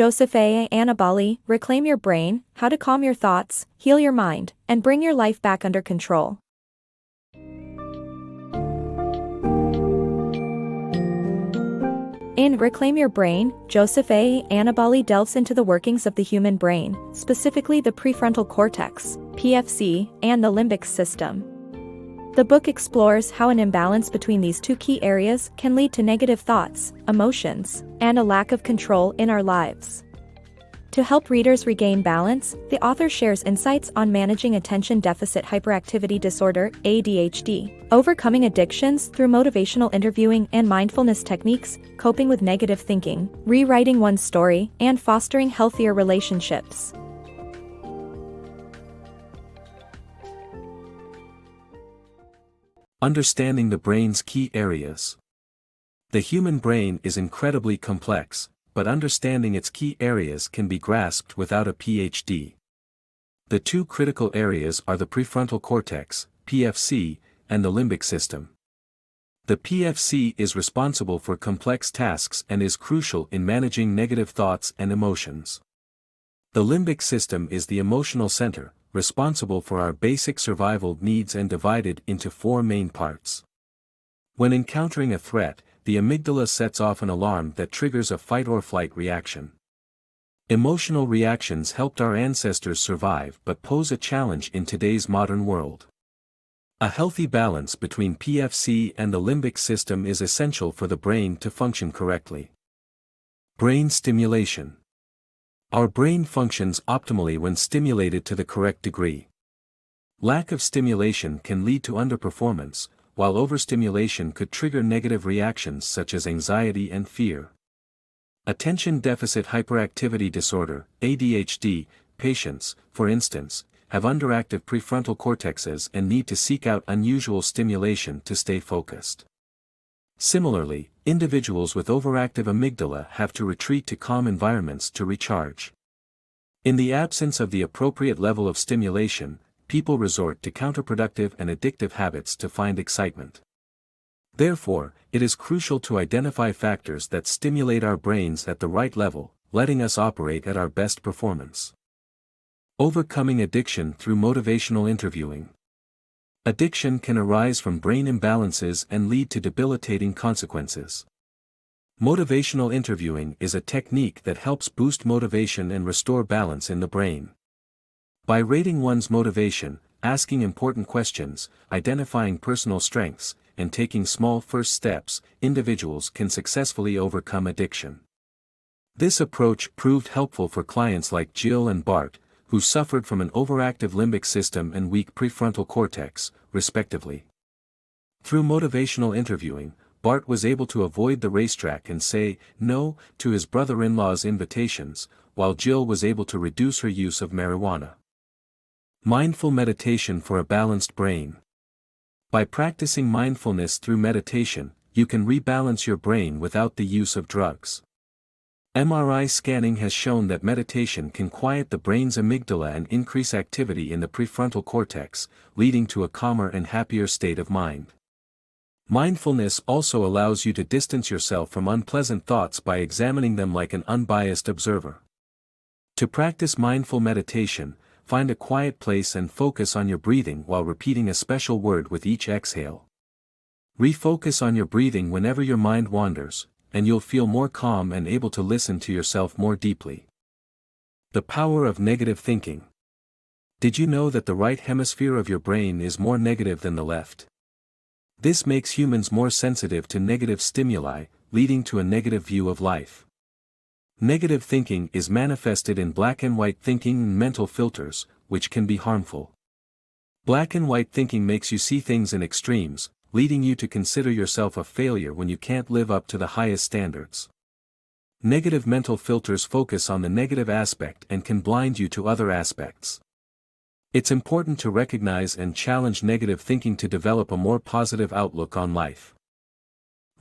Joseph A. Annibali, Reclaim Your Brain, How to Calm Your Thoughts, Heal Your Mind, and Bring Your Life Back Under Control. In Reclaim Your Brain, Joseph A. Annibali delves into the workings of the human brain, specifically the prefrontal cortex, PFC, and the limbic system. The book explores how an imbalance between these two key areas can lead to negative thoughts, emotions, and a lack of control in our lives. To help readers regain balance, the author shares insights on managing attention deficit hyperactivity disorder, ADHD, overcoming addictions through motivational interviewing and mindfulness techniques, coping with negative thinking, rewriting one's story, and fostering healthier relationships. Understanding the brain's key areas. The human brain is incredibly complex, but understanding its key areas can be grasped without a PhD. The two critical areas are the prefrontal cortex, PFC, and the limbic system. The PFC is responsible for complex tasks and is crucial in managing negative thoughts and emotions. The limbic system is the emotional center, responsible for our basic survival needs and divided into four main parts. When encountering a threat, the amygdala sets off an alarm that triggers a fight-or-flight reaction. Emotional reactions helped our ancestors survive but pose a challenge in today's modern world. A healthy balance between PFC and the limbic system is essential for the brain to function correctly. Brain stimulation. Our brain functions optimally when stimulated to the correct degree. Lack of stimulation can lead to underperformance, while overstimulation could trigger negative reactions such as anxiety and fear. Attention deficit hyperactivity disorder, ADHD, patients, for instance, have underactive prefrontal cortexes and need to seek out unusual stimulation to stay focused. Similarly, individuals with overactive amygdala have to retreat to calm environments to recharge. In the absence of the appropriate level of stimulation, people resort to counterproductive and addictive habits to find excitement. Therefore, it is crucial to identify factors that stimulate our brains at the right level, letting us operate at our best performance. Overcoming addiction through motivational interviewing. Addiction can arise from brain imbalances and lead to debilitating consequences. Motivational interviewing is a technique that helps boost motivation and restore balance in the brain. By rating one's motivation, asking important questions, identifying personal strengths, and taking small first steps, individuals can successfully overcome addiction. This approach proved helpful for clients like Jill and Bart, who suffered from an overactive limbic system and weak prefrontal cortex, respectively. Through motivational interviewing, Bart was able to avoid the racetrack and say no to his brother-in-law's invitations, while Jill was able to reduce her use of marijuana. Mindful meditation for a balanced brain. By practicing mindfulness through meditation, you can rebalance your brain without the use of drugs. MRI scanning has shown that meditation can quiet the brain's amygdala and increase activity in the prefrontal cortex, leading to a calmer and happier state of mind. Mindfulness also allows you to distance yourself from unpleasant thoughts by examining them like an unbiased observer. To practice mindful meditation, find a quiet place and focus on your breathing while repeating a special word with each exhale. Refocus on your breathing whenever your mind wanders, and you'll feel more calm and able to listen to yourself more deeply. The power of negative thinking. Did you know that the right hemisphere of your brain is more negative than the left? This makes humans more sensitive to negative stimuli, leading to a negative view of life. Negative thinking is manifested in black and white thinking and mental filters, which can be harmful. Black and white thinking makes you see things in extremes, leading you to consider yourself a failure when you can't live up to the highest standards. Negative mental filters focus on the negative aspect and can blind you to other aspects. It's important to recognize and challenge negative thinking to develop a more positive outlook on life.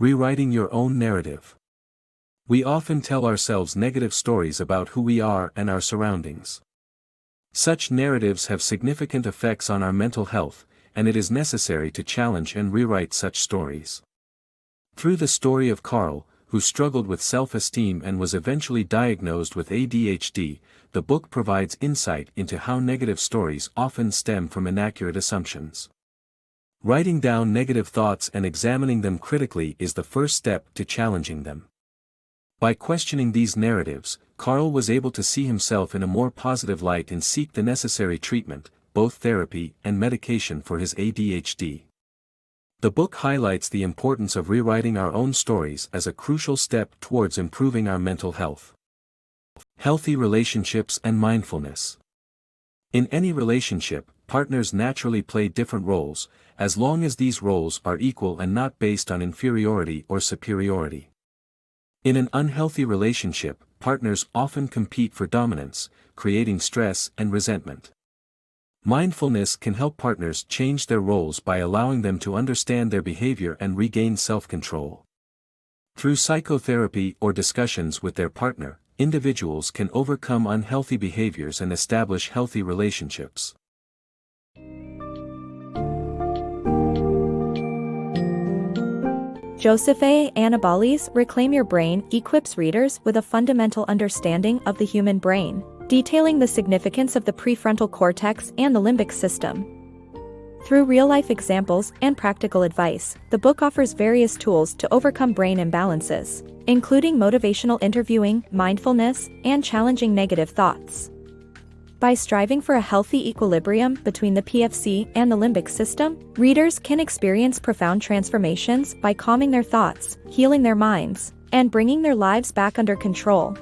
Rewriting your own narrative. We often tell ourselves negative stories about who we are and our surroundings. Such narratives have significant effects on our mental health, and it is necessary to challenge and rewrite such stories. Through the story of Carl, who struggled with self-esteem and was eventually diagnosed with ADHD. The book provides insight into how negative stories often stem from inaccurate assumptions. Writing down negative thoughts and examining them critically is the first step to challenging them. By questioning these narratives, Carl was able to see himself in a more positive light and seek the necessary treatment, both therapy and medication, for his ADHD. The book highlights the importance of rewriting our own stories as a crucial step towards improving our mental health. Healthy relationships and mindfulness. In any relationship, partners naturally play different roles, as long as these roles are equal and not based on inferiority or superiority. In an unhealthy relationship, partners often compete for dominance, creating stress and resentment. Mindfulness can help partners change their roles by allowing them to understand their behavior and regain self-control. Through psychotherapy or discussions with their partner, individuals can overcome unhealthy behaviors and establish healthy relationships. Joseph A. Annibali's Reclaim Your Brain equips readers with a fundamental understanding of the human brain, detailing the significance of the prefrontal cortex and the limbic system. Through real-life examples and practical advice, the book offers various tools to overcome brain imbalances, including motivational interviewing, mindfulness, and challenging negative thoughts. By striving for a healthy equilibrium between the PFC and the limbic system, readers can experience profound transformations by calming their thoughts, healing their minds, and bringing their lives back under control.